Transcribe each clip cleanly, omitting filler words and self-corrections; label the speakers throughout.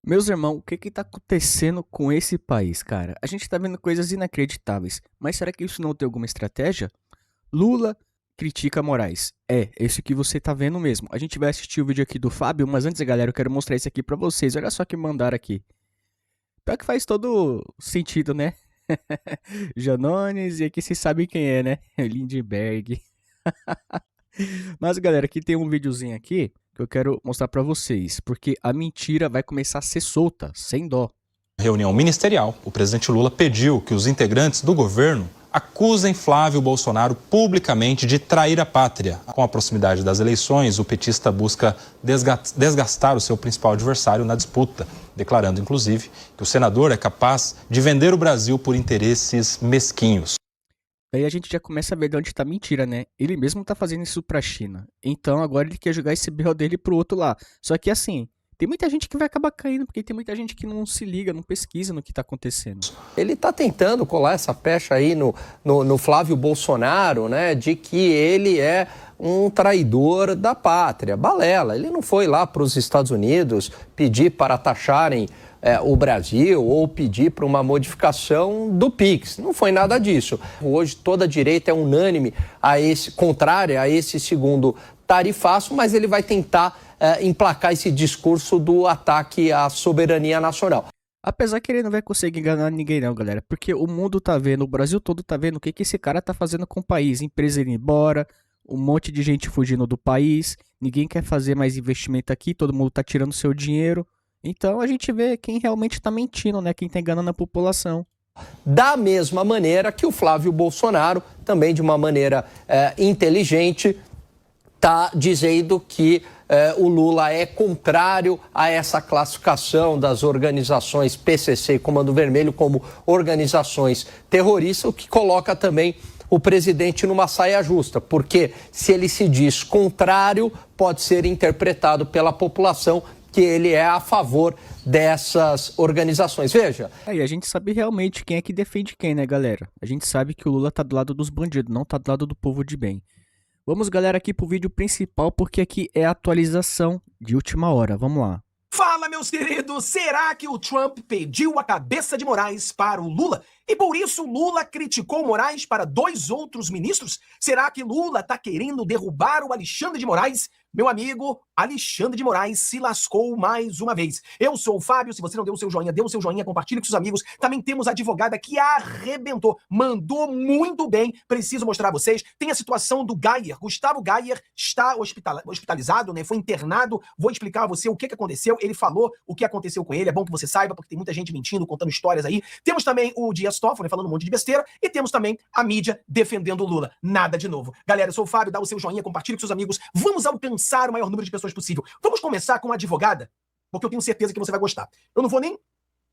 Speaker 1: Meus irmãos, o que que tá acontecendo com esse país, cara? A gente tá vendo coisas inacreditáveis, mas será que isso não tem alguma estratégia? Lula critica Moraes. É, esse que você tá vendo mesmo. A gente vai assistir o vídeo aqui do Fábio, mas antes, galera, eu quero mostrar isso aqui pra vocês. Olha só que mandaram aqui. Pior que faz todo sentido, né? Janones, e aqui vocês sabem quem é, né? Lindbergh. Mas, galera, aqui tem um videozinho aqui que eu quero mostrar pra vocês, porque a mentira vai começar a ser solta, sem dó.
Speaker 2: Reunião ministerial, o presidente Lula pediu que os integrantes do governo acusem Flávio Bolsonaro publicamente de trair a pátria. Com a proximidade das eleições, o petista busca desgastar o seu principal adversário na disputa, declarando, inclusive, que o senador é capaz de vender o Brasil por interesses mesquinhos.
Speaker 1: Daí a gente já começa a ver de onde tá a mentira, né? Ele mesmo tá fazendo isso pra China. Então agora ele quer jogar esse BO dele pro outro lá. Só que assim, tem muita gente que vai acabar caindo, porque tem muita gente que não se liga, não pesquisa no que tá acontecendo.
Speaker 3: Ele está tentando colar essa pecha aí no Flávio Bolsonaro, né, de que ele é um traidor da pátria. Balela, ele não foi lá para os Estados Unidos pedir para taxarem o Brasil ou pedir para uma modificação do PIX. Não foi nada disso. Hoje toda a direita é unânime contrária a esse segundo tarifaço, mas ele vai tentar emplacar esse discurso do ataque à soberania nacional.
Speaker 1: Apesar que ele não vai conseguir enganar ninguém não, galera. Porque o mundo tá vendo, o Brasil todo tá vendo o que esse cara tá fazendo com o país. Empresa indo embora, um monte de gente fugindo do país. Ninguém quer fazer mais investimento aqui, todo mundo tá tirando seu dinheiro. Então a gente vê quem realmente tá mentindo, né? Quem tá enganando a população.
Speaker 3: Da mesma maneira que o Flávio Bolsonaro, também de uma maneira inteligente, está dizendo que o Lula é contrário a essa classificação das organizações PCC e Comando Vermelho como organizações terroristas, o que coloca também o presidente numa saia justa, porque se ele se diz contrário, pode ser interpretado pela população que ele é a favor dessas organizações. Veja.
Speaker 1: E a gente sabe realmente quem é que defende quem, né, galera? A gente sabe que o Lula tá do lado dos bandidos, não tá do lado do povo de bem. Vamos, galera, aqui pro vídeo principal, porque aqui é a atualização de última hora. Vamos lá.
Speaker 4: Fala, meus queridos! Será que o Trump pediu a cabeça de Moraes para o Lula? E por isso Lula criticou Moraes para 2 outros ministros? Será que Lula tá querendo derrubar o Alexandre de Moraes? Meu amigo, Alexandre de Moraes se lascou mais uma vez. Eu sou o Fábio, se você não deu o seu joinha, dê o seu joinha, compartilhe com seus amigos. Também temos a advogada que arrebentou, mandou muito bem, preciso mostrar a vocês. Tem a situação do Geyer, Gustavo Geyer está hospitalizado, né? Foi internado, vou explicar a você o que aconteceu. Ele falou o que aconteceu com ele, é bom que você saiba, porque tem muita gente mentindo, contando histórias aí. Temos também o Dias Toffoli falando um monte de besteira, e temos também a mídia defendendo o Lula. Nada de novo. Galera, eu sou o Fábio, dá o seu joinha, compartilhe com seus amigos. Vamos alcançar o maior número de pessoas possível. Vamos começar com a advogada, porque eu tenho certeza que você vai gostar. Eu não vou nem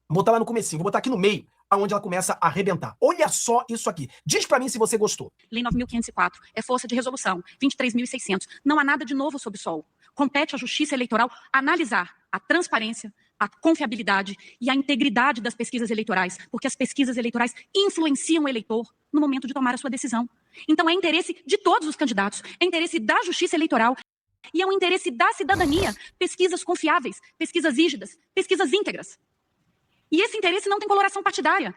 Speaker 4: botar lá no comecinho, vou botar aqui no meio, aonde ela começa a arrebentar. Olha só isso aqui. Diz pra mim se você gostou.
Speaker 5: Lei 9.504 é força de resolução. 23.600. Não há nada de novo sob o sol. Compete à Justiça Eleitoral analisar a transparência, a confiabilidade e a integridade das pesquisas eleitorais, porque as pesquisas eleitorais influenciam o eleitor no momento de tomar a sua decisão. Então é interesse de todos os candidatos, é interesse da Justiça Eleitoral e é um interesse da cidadania, pesquisas confiáveis, pesquisas rígidas, pesquisas íntegras. E esse interesse não tem coloração partidária.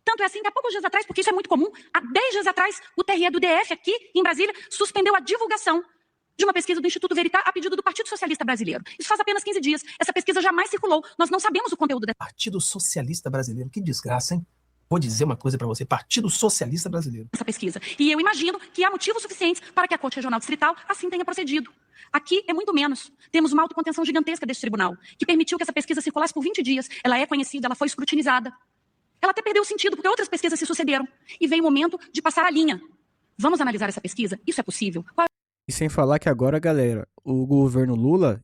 Speaker 5: Tanto é assim que há poucos dias atrás, porque isso é muito comum, há 10 dias atrás, o TRE do DF aqui em Brasília suspendeu a divulgação de uma pesquisa do Instituto Veritá a pedido do Partido Socialista Brasileiro. Isso faz apenas 15 dias. Essa pesquisa jamais circulou. Nós não sabemos o conteúdo dessa
Speaker 4: Partido Socialista Brasileiro, que desgraça, hein? Vou dizer uma coisa pra você, Partido Socialista Brasileiro.
Speaker 5: pesquisa. E eu imagino que há motivos suficientes para que a Corte Regional Distrital assim tenha procedido. Aqui é muito menos. Temos uma autocontenção gigantesca desse tribunal, que permitiu que essa pesquisa circulasse por 20 dias. Ela é conhecida, ela foi escrutinizada. Ela até perdeu o sentido, porque outras pesquisas se sucederam. E vem o momento de passar a linha. Vamos analisar essa pesquisa? Isso é possível?
Speaker 1: E sem falar que agora, galera, o governo Lula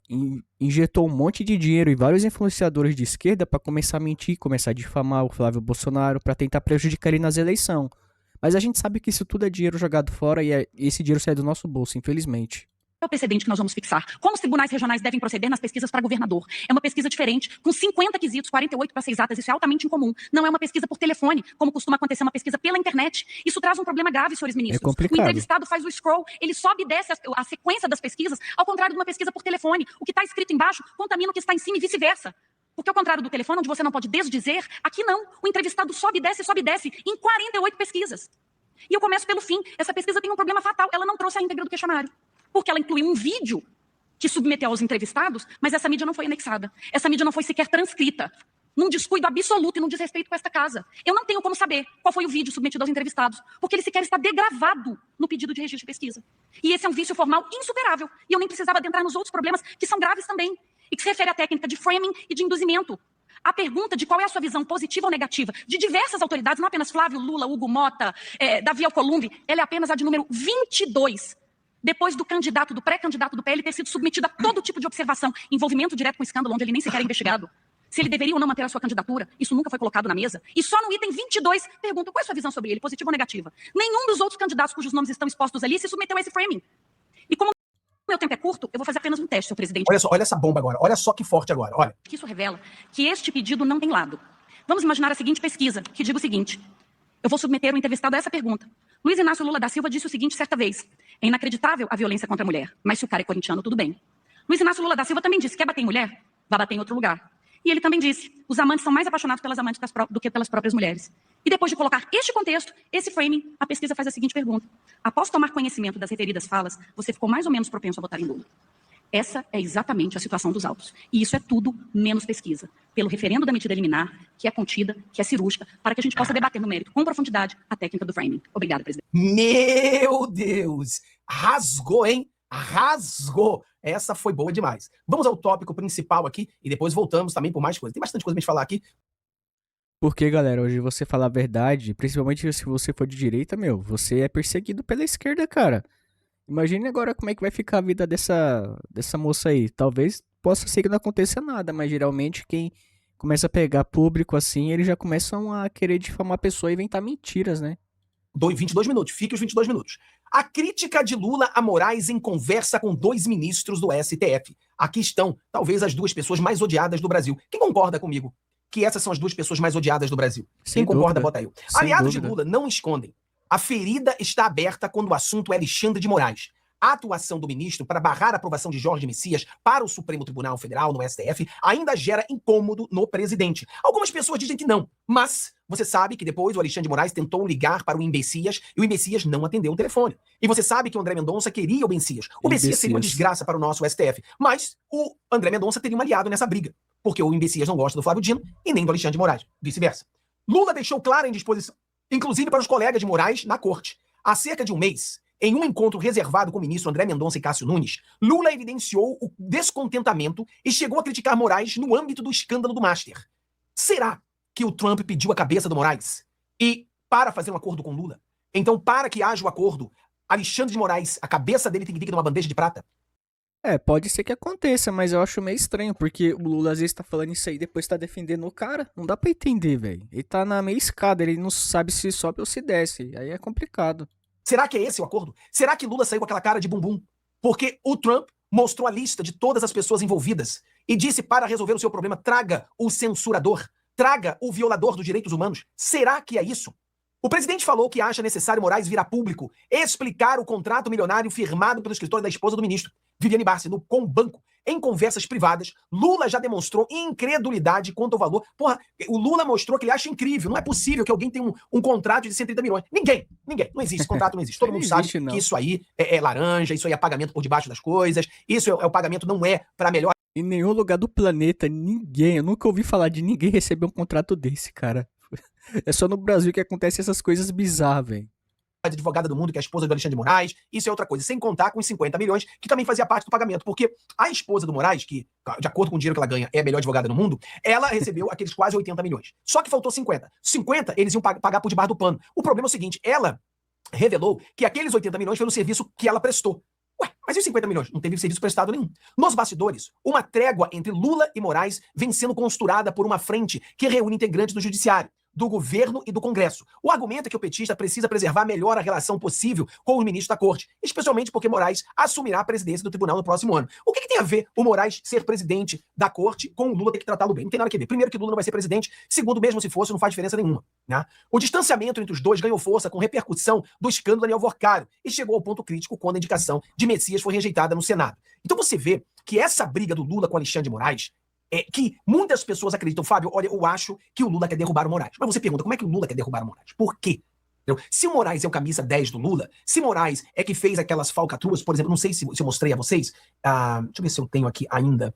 Speaker 1: injetou um monte de dinheiro em vários influenciadores de esquerda para começar a mentir, começar a difamar o Flávio Bolsonaro, para tentar prejudicar ele nas eleições. Mas a gente sabe que isso tudo é dinheiro jogado fora e esse dinheiro sai do nosso bolso, infelizmente.
Speaker 5: É o precedente que nós vamos fixar. Como os tribunais regionais devem proceder nas pesquisas para governador? É uma pesquisa diferente, com 50 quesitos, 48 para ser exatas. Isso é altamente incomum. Não é uma pesquisa por telefone, como costuma acontecer uma pesquisa pela internet. Isso traz um problema grave, senhores ministros.
Speaker 1: É complicado.
Speaker 5: O entrevistado faz o scroll, ele sobe e desce a sequência das pesquisas, ao contrário de uma pesquisa por telefone. O que está escrito embaixo contamina o que está em cima e vice-versa. Porque ao contrário do telefone, onde você não pode desdizer, aqui não. O entrevistado sobe e desce em 48 pesquisas. E eu começo pelo fim. Essa pesquisa tem um problema fatal. Ela não trouxe a íntegra do questionário. Porque ela incluiu um vídeo que submeteu aos entrevistados, mas essa mídia não foi anexada. Essa mídia não foi sequer transcrita. Num descuido absoluto e num desrespeito com esta casa. Eu não tenho como saber qual foi o vídeo submetido aos entrevistados, porque ele sequer está degravado no pedido de registro de pesquisa. E esse é um vício formal insuperável. E eu nem precisava adentrar nos outros problemas, que são graves também, e que se refere à técnica de framing e de induzimento. A pergunta de qual é a sua visão positiva ou negativa de diversas autoridades, não apenas Flávio, Lula, Hugo Mota, Davi Alcolumbre, ela é apenas a de número 22. Depois do candidato, do pré-candidato do PL ter sido submetido a todo tipo de observação, envolvimento direto com escândalo, onde ele nem sequer é investigado. Se ele deveria ou não manter a sua candidatura, isso nunca foi colocado na mesa. E só no item 22 pergunta qual é a sua visão sobre ele, positiva ou negativa. Nenhum dos outros candidatos cujos nomes estão expostos ali se submeteu a esse framing. E como o meu tempo é curto, eu vou fazer apenas um teste, senhor presidente.
Speaker 4: Olha só, olha essa bomba agora. Olha só que forte agora. Olha.
Speaker 5: Isso revela que este pedido não tem lado. Vamos imaginar a seguinte pesquisa, que diga o seguinte. Eu vou submeter o entrevistado a essa pergunta. Luiz Inácio Lula da Silva disse o seguinte certa vez. É inacreditável a violência contra a mulher, mas se o cara é corintiano, tudo bem. Luiz Inácio Lula da Silva também disse, quer bater em mulher? Vá bater em outro lugar. E ele também disse, os amantes são mais apaixonados pelas amantes do que pelas próprias mulheres. E depois de colocar este contexto, esse framing, a pesquisa faz a seguinte pergunta. Após tomar conhecimento das referidas falas, você ficou mais ou menos propenso a votar em Lula. Essa é exatamente a situação dos autos. E isso é tudo menos pesquisa. Pelo referendo da medida liminar, que é contida, que é cirúrgica, para que a gente possa debater no mérito com profundidade a técnica do framing. Obrigada, presidente.
Speaker 4: Meu Deus! Rasgou, hein? Rasgou! Essa foi boa demais. Vamos ao tópico principal aqui e depois voltamos também por mais coisas. Tem bastante coisa pra gente falar aqui.
Speaker 1: Porque, galera, hoje você falar a verdade, principalmente se você for de direita, você é perseguido pela esquerda, cara. Imagine agora como é que vai ficar a vida dessa moça aí. Talvez possa ser que não aconteça nada, mas geralmente quem começa a pegar público assim, eles já começam a querer difamar a pessoa e inventar mentiras, né?
Speaker 4: 22 minutos, fique os 22 minutos. A crítica de Lula a Moraes em conversa com 2 ministros do STF. Aqui estão, talvez, as 2 pessoas mais odiadas do Brasil. Quem concorda comigo que essas são as 2 pessoas mais odiadas do Brasil?
Speaker 1: Sem
Speaker 4: Quem concorda,
Speaker 1: dúvida.
Speaker 4: bota aí.
Speaker 1: Sem
Speaker 4: Aliados
Speaker 1: dúvida.
Speaker 4: de Lula não escondem. A ferida está aberta quando o assunto é Alexandre de Moraes. A atuação do ministro para barrar a aprovação de Jorge Messias para o Supremo Tribunal Federal, no STF, ainda gera incômodo no presidente. Algumas pessoas dizem que não, mas você sabe que depois o Alexandre de Moraes tentou ligar para o Embessias e o Embessias não atendeu o telefone. E você sabe que o André Mendonça queria o Embessias. O Messias seria uma desgraça para o nosso STF, mas o André Mendonça teria um aliado nessa briga, porque o Embessias não gosta do Flávio Dino e nem do Alexandre de Moraes, vice-versa. Lula deixou clara a indisposição, inclusive para os colegas de Moraes na corte. Há cerca de um mês, em um encontro reservado com o ministro André Mendonça e Cássio Nunes, Lula evidenciou o descontentamento e chegou a criticar Moraes no âmbito do escândalo do Master. Será que o Trump pediu a cabeça do Moraes? E para fazer um acordo com Lula? Então, para que haja o acordo, Alexandre de Moraes, a cabeça dele tem que vir numa bandeja de prata?
Speaker 1: Pode ser que aconteça, mas eu acho meio estranho, porque o Lula às vezes tá falando isso aí e depois tá defendendo o cara. Não dá pra entender, velho. Ele tá na meia escada, ele não sabe se sobe ou se desce. Aí é complicado.
Speaker 4: Será que é esse o acordo? Será que Lula saiu com aquela cara de bumbum? Porque o Trump mostrou a lista de todas as pessoas envolvidas e disse para resolver o seu problema, traga o censurador, traga o violador dos direitos humanos. Será que é isso? O presidente falou que acha necessário Moraes vir a público explicar o contrato milionário firmado pelo escritório da esposa do ministro, Viviane Barsi, com o banco. Em conversas privadas, Lula já demonstrou incredulidade quanto ao valor. Porra, o Lula mostrou que ele acha incrível. Não é possível que alguém tenha um contrato de 130 milhões. Ninguém. Não existe. Esse contrato não existe. Todo mundo sabe que isso aí é laranja, isso aí é pagamento por debaixo das coisas, isso é o pagamento, não é para melhor.
Speaker 1: Em nenhum lugar do planeta, eu nunca ouvi falar de ninguém receber um contrato desse, cara. É só no Brasil que acontecem essas coisas bizarras, velho.
Speaker 4: Advogada do mundo, que é a esposa do Alexandre de Moraes, isso é outra coisa, sem contar com os 50 milhões, que também fazia parte do pagamento, porque a esposa do Moraes, que, de acordo com o dinheiro que ela ganha, é a melhor advogada do mundo, ela recebeu aqueles quase 80 milhões. Só que faltou 50. 50 eles iam pagar por debaixo do pano. O problema é o seguinte, ela revelou que aqueles 80 milhões foi no serviço que ela prestou. Ué, mas e os 50 milhões? Não teve serviço prestado nenhum. Nos bastidores, uma trégua entre Lula e Moraes vem sendo costurada por uma frente que reúne integrantes do judiciário, do governo e do Congresso. O argumento é que o petista precisa preservar melhor a relação possível com os ministros da corte, especialmente porque Moraes assumirá a presidência do tribunal no próximo ano. O que tem a ver o Moraes ser presidente da corte com o Lula ter que tratá-lo bem? Não tem nada a ver. Primeiro que Lula não vai ser presidente, segundo, mesmo se fosse, não faz diferença nenhuma. Né? O distanciamento entre os dois ganhou força com repercussão do escândalo Daniel Vorcário e chegou ao ponto crítico quando a indicação de Messias foi rejeitada no Senado. Então você vê que essa briga do Lula com Alexandre de Moraes que muitas pessoas acreditam, Fábio, olha, eu acho que o Lula quer derrubar o Moraes. Mas você pergunta, como é que o Lula quer derrubar o Moraes? Por quê? Entendeu? Se o Moraes é o camisa 10 do Lula, se Moraes é que fez aquelas falcatruas, por exemplo, não sei se eu mostrei a vocês, deixa eu ver se eu tenho aqui ainda.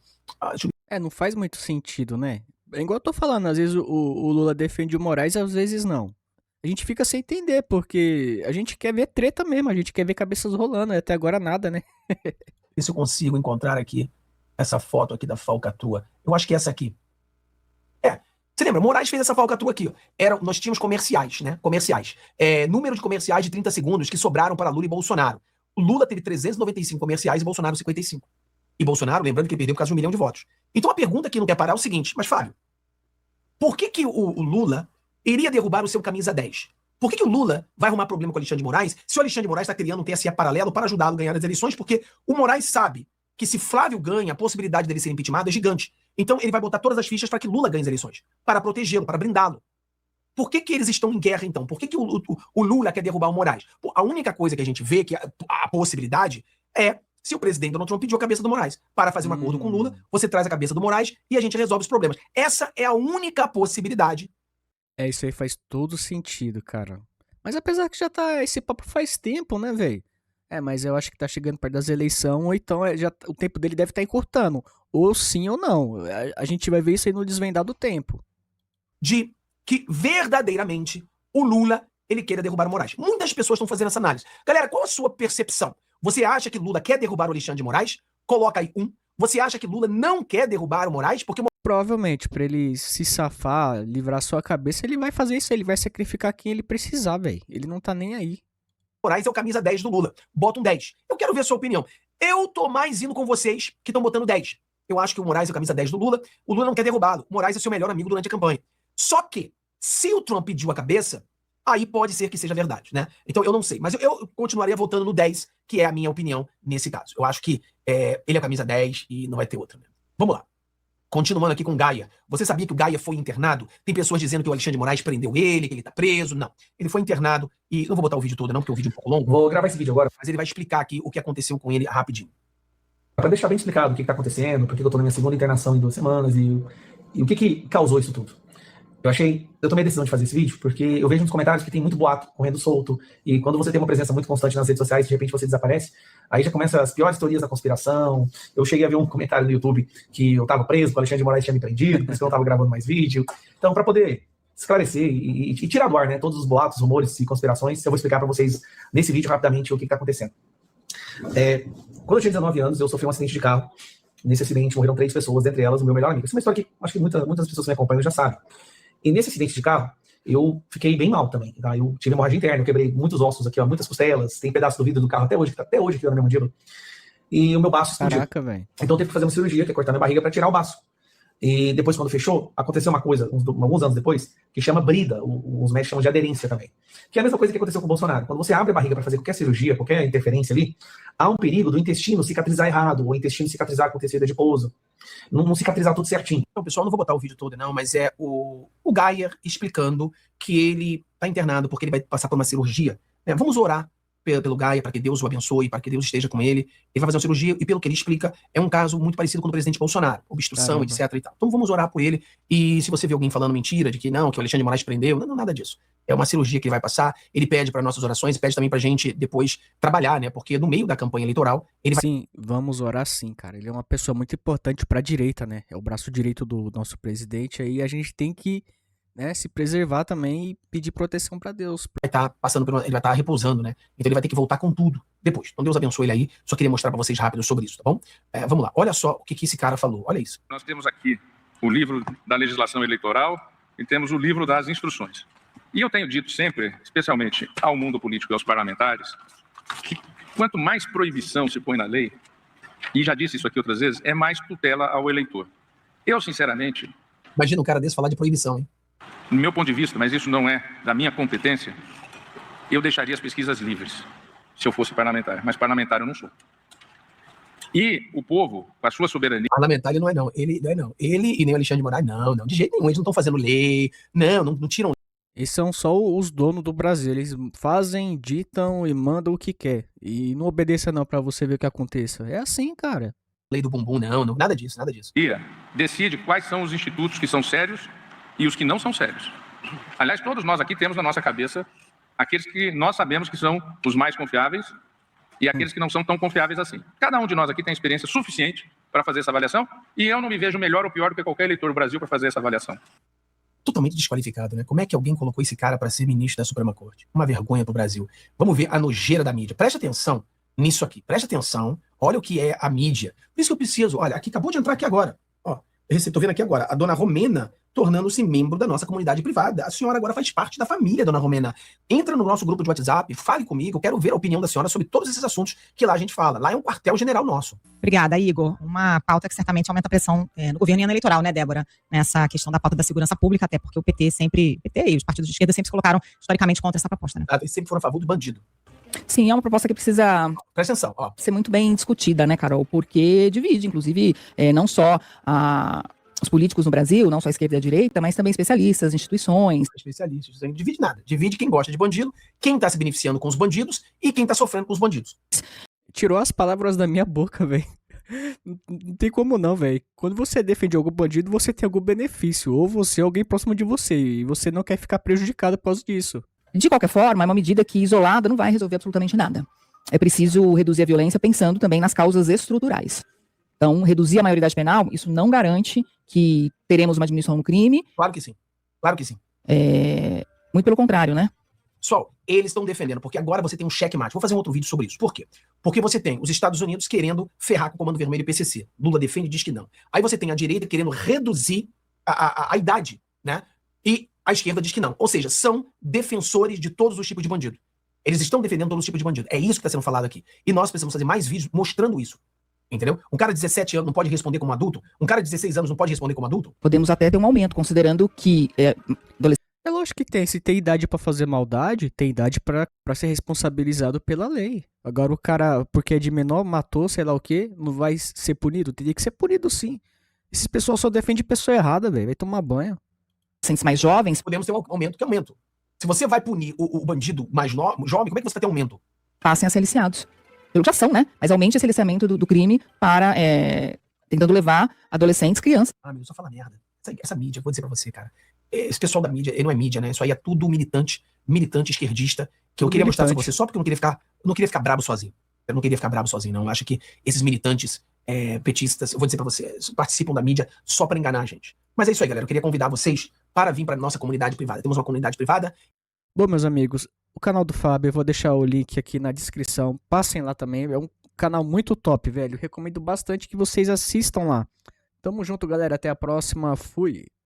Speaker 1: Não faz muito sentido, né? É igual eu tô falando, às vezes o Lula defende o Moraes, às vezes não. A gente fica sem entender, porque a gente quer ver treta mesmo, a gente quer ver cabeças rolando, e até agora nada, né?
Speaker 4: Ver se eu consigo encontrar aqui essa foto aqui da falcatrua. Eu acho que é essa aqui. Você lembra? Moraes fez essa falcatrua aqui. Ó. Nós tínhamos comerciais, né? Comerciais. Número de comerciais de 30 segundos que sobraram para Lula e Bolsonaro. O Lula teve 395 comerciais e Bolsonaro 55. E Bolsonaro, lembrando que ele perdeu por causa de 1 milhão de votos. Então a pergunta que não quer parar é o seguinte, mas Fábio, por que o Lula iria derrubar o seu camisa 10? Por que o Lula vai arrumar problema com o Alexandre de Moraes se o Alexandre de Moraes está criando um TSE paralelo para ajudá-lo a ganhar as eleições? Porque o Moraes sabe que se Flávio ganha, a possibilidade dele ser impeachmentado é gigante. Então ele vai botar todas as fichas para que Lula ganhe as eleições, para protegê-lo, para brindá-lo. Por que eles estão em guerra, então? Por que o Lula quer derrubar o Moraes? Pô, a única coisa que a gente vê, que a possibilidade, é se o presidente Donald Trump pediu a cabeça do Moraes. Para fazer um acordo com o Lula, você traz a cabeça do Moraes e a gente resolve os problemas. Essa é a única possibilidade.
Speaker 1: Isso aí faz todo sentido, cara. Mas apesar que já tá. Esse papo faz tempo, né, velho? Mas eu acho que tá chegando perto das eleições, ou então o tempo dele deve estar encurtando. Ou sim ou não. A gente vai ver isso aí no desvendar do tempo.
Speaker 4: De que verdadeiramente o Lula ele queira derrubar o Moraes. Muitas pessoas estão fazendo essa análise. Galera, qual a sua percepção? Você acha que Lula quer derrubar o Alexandre de Moraes? Coloca aí 1. Você acha que Lula não quer derrubar o Moraes? Porque
Speaker 1: provavelmente, pra ele se safar, livrar sua cabeça, ele vai fazer isso, ele vai sacrificar quem ele precisar, velho. Ele não tá nem aí.
Speaker 4: Moraes é o camisa 10 do Lula. Bota um 10. Eu quero ver a sua opinião. Eu tô mais indo com vocês que estão botando 10. Eu acho que o Moraes é o camisa 10 do Lula. O Lula não quer derrubá-lo. O Moraes é seu melhor amigo durante a campanha. Só que, se o Trump pediu a cabeça, aí pode ser que seja verdade, né? Então eu não sei. Mas eu continuaria votando no 10, que é a minha opinião nesse caso. Eu acho que ele é o camisa 10 e não vai ter outra. Né? Vamos lá. Continuando aqui com o Gaia. Você sabia que o Gaia foi internado? Tem pessoas dizendo que o Alexandre de Moraes prendeu ele, que ele tá preso. Não. Ele foi internado e não vou botar o vídeo todo não, porque o vídeo é um pouco longo. Vou gravar esse vídeo agora, mas ele vai explicar aqui o que aconteceu com ele rapidinho.
Speaker 6: Para deixar bem explicado o que está acontecendo, por que eu estou na minha segunda internação em 2 semanas e o que causou isso tudo. Eu tomei a decisão de fazer esse vídeo porque eu vejo nos comentários que tem muito boato correndo solto, e quando você tem uma presença muito constante nas redes sociais, de repente você desaparece, aí já começam as piores teorias da conspiração. Eu cheguei a ver um comentário no YouTube que eu estava preso, que o Alexandre de Moraes tinha me prendido, por isso que eu não estava gravando mais vídeo. Então, para poder esclarecer e tirar do ar, né, todos os boatos, rumores e conspirações, eu vou explicar para vocês nesse vídeo rapidamente o que está acontecendo. Quando eu tinha 19 anos, eu sofri um acidente de carro. Nesse acidente morreram 3 pessoas, dentre elas o meu melhor amigo. Essa é uma história que acho que muitas pessoas que me acompanham já sabem. E nesse acidente de carro, eu fiquei bem mal também. Tá? Eu tive hemorragia interna, eu quebrei muitos ossos aqui, ó, muitas costelas, tem pedaço do vidro do carro até hoje, que tá até hoje aqui na minha mandíbula. E o meu baço explodiu.
Speaker 1: Caraca, velho.
Speaker 6: Então eu teve que fazer uma cirurgia, que é cortar minha barriga para tirar o baço. E depois, quando fechou, aconteceu uma coisa, alguns anos depois, que chama brida, os médicos chamam de aderência também. Que é a mesma coisa que aconteceu com o Bolsonaro. Quando você abre a barriga para fazer qualquer cirurgia, qualquer interferência ali, há um perigo do intestino cicatrizar errado, ou o intestino cicatrizar com tecido adiposo. Não cicatrizar tudo certinho.
Speaker 4: Então, pessoal, não vou botar o vídeo todo não, mas é o Gaia explicando que ele tá internado porque ele vai passar por uma cirurgia. Vamos orar pelo Gaia, para que Deus o abençoe, para que Deus esteja com ele. Ele vai fazer uma cirurgia e, pelo que ele explica, é um caso muito parecido com o do presidente Bolsonaro, obstrução, etc. e tal. Então vamos orar por ele. E se você vê alguém falando mentira de que não, que o Alexandre de Moraes prendeu, não, nada disso. É uma cirurgia que ele vai passar. Ele pede para nossas orações e pede também pra gente depois trabalhar, né? Porque no meio da campanha eleitoral, ele vai...
Speaker 1: Sim, vamos orar sim, cara. Ele é uma pessoa muito importante pra direita, né? É o braço direito do nosso presidente. Aí a gente tem que, né, se preservar também e pedir proteção pra Deus.
Speaker 4: Vai estar passando ele vai estar repousando, né? Então ele vai ter que voltar com tudo depois. Então Deus abençoe ele aí. Só queria mostrar pra vocês rápido sobre isso, tá bom? Vamos lá. Olha só o que esse cara falou. Olha isso.
Speaker 7: Nós temos aqui o livro da legislação eleitoral e temos o livro das instruções. E eu tenho dito sempre, especialmente ao mundo político e aos parlamentares, que quanto mais proibição se põe na lei, e já disse isso aqui outras vezes, é mais tutela ao eleitor. Eu, sinceramente...
Speaker 4: Imagina um cara desse falar de proibição, hein?
Speaker 7: No meu ponto de vista, mas isso não é da minha competência, eu deixaria as pesquisas livres, se eu fosse parlamentar. Mas parlamentar eu não sou. E o povo, com a sua soberania...
Speaker 4: Parlamentar ele não é não. Ele não é não. Ele e nem o Alexandre de Moraes, não. De jeito nenhum. Eles não estão fazendo lei. Não tiram.
Speaker 1: Esses são só os donos do Brasil. Eles fazem, ditam e mandam o que quer. E não obedeça não pra você ver o que aconteça. É assim, cara.
Speaker 4: Lei do bumbum, não, nada disso, nada disso.
Speaker 7: Decide quais são os institutos que são sérios e os que não são sérios. Aliás, todos nós aqui temos na nossa cabeça aqueles que nós sabemos que são os mais confiáveis e aqueles que não são tão confiáveis assim. Cada um de nós aqui tem experiência suficiente para fazer essa avaliação e eu não me vejo melhor ou pior do que qualquer eleitor do Brasil para fazer essa avaliação.
Speaker 4: Totalmente desqualificado, né? Como é que alguém colocou esse cara para ser ministro da Suprema Corte? Uma vergonha pro Brasil. Vamos ver a nojeira da mídia. Preste atenção nisso aqui. Preste atenção. Olha o que é a mídia. Por isso que eu preciso. Olha, aqui acabou de entrar aqui agora. Ó, tô vendo aqui agora. A dona Romena tornando-se membro da nossa comunidade privada. A senhora agora faz parte da família, dona Romena. Entra no nosso grupo de WhatsApp, fale comigo, eu quero ver a opinião da senhora sobre todos esses assuntos que lá a gente fala. Lá é um quartel-general nosso.
Speaker 8: Obrigada, Igor. Uma pauta que certamente aumenta a pressão no governo e ano eleitoral, né, Débora? Nessa questão da pauta da segurança pública, até porque o PT e os partidos de esquerda sempre se colocaram historicamente contra essa proposta, né?
Speaker 4: Eles sempre foram a favor do bandido.
Speaker 9: Sim, é uma proposta que precisa
Speaker 4: Presta atenção, ó.
Speaker 9: ser muito bem discutida, né, Carol? Porque divide, inclusive, não só os políticos no Brasil, não só a esquerda e a direita, mas também especialistas, instituições.
Speaker 4: Especialistas, não divide nada. Divide quem gosta de bandido, quem tá se beneficiando com os bandidos e quem tá sofrendo com os bandidos.
Speaker 1: Tirou as palavras da minha boca, velho. Não tem como não, velho. Quando você defende algum bandido, você tem algum benefício. Ou você ou alguém próximo de você. E você não quer ficar prejudicado por causa disso.
Speaker 9: De qualquer forma, é uma medida que isolada não vai resolver absolutamente nada. É preciso reduzir a violência pensando também nas causas estruturais. Então, reduzir a maioridade penal, isso não garante que teremos uma diminuição no crime.
Speaker 4: Claro que sim. Claro que sim.
Speaker 9: Muito pelo contrário, né?
Speaker 4: Pessoal, eles estão defendendo, porque agora você tem um checkmate. Vou fazer um outro vídeo sobre isso. Por quê? Porque você tem os Estados Unidos querendo ferrar com o Comando Vermelho e PCC. Lula defende e diz que não. Aí você tem a direita querendo reduzir a idade, né? E a esquerda diz que não. Ou seja, são defensores de todos os tipos de bandido. Eles estão defendendo todos os tipos de bandido. É isso que está sendo falado aqui. E nós precisamos fazer mais vídeos mostrando isso. Entendeu? Um cara de 17 anos não pode responder como adulto? Um cara de 16 anos não pode responder como adulto?
Speaker 9: Podemos até ter um aumento, considerando que
Speaker 1: É lógico que tem. Se tem idade pra fazer maldade, tem idade pra ser responsabilizado pela lei. Agora o cara, porque é de menor, matou, sei lá o quê, não vai ser punido? Teria que ser punido sim. Esse pessoal só defende pessoa errada, velho. Vai tomar banho.
Speaker 9: adolescentes mais jovens
Speaker 4: Podemos ter um aumento, que é aumento. Se você vai punir o bandido mais jovem, como é que você vai ter aumento?
Speaker 9: passem a ser aliciados. Pelo que já são, né? Mas aumente esse aliciamento do crime para tentando levar adolescentes, crianças.
Speaker 4: Ah, meu, só fala merda. Essa mídia, vou dizer pra você, cara. Esse pessoal da mídia, ele não é mídia, né? Isso aí é tudo militante esquerdista, que eu queria mostrar pra você só porque eu não queria ficar brabo sozinho. Eu não queria ficar brabo sozinho, não. Eu acho que esses militantes petistas, eu vou dizer pra você, participam da mídia só pra enganar a gente. Mas é isso aí, galera. Eu queria convidar vocês para vir pra nossa comunidade privada. Temos uma comunidade privada.
Speaker 1: Bom, meus amigos, o canal do Fábio, eu vou deixar o link aqui na descrição. Passem lá também, é um canal muito top, velho. Recomendo bastante que vocês assistam lá. Tamo junto, galera. Até a próxima. Fui.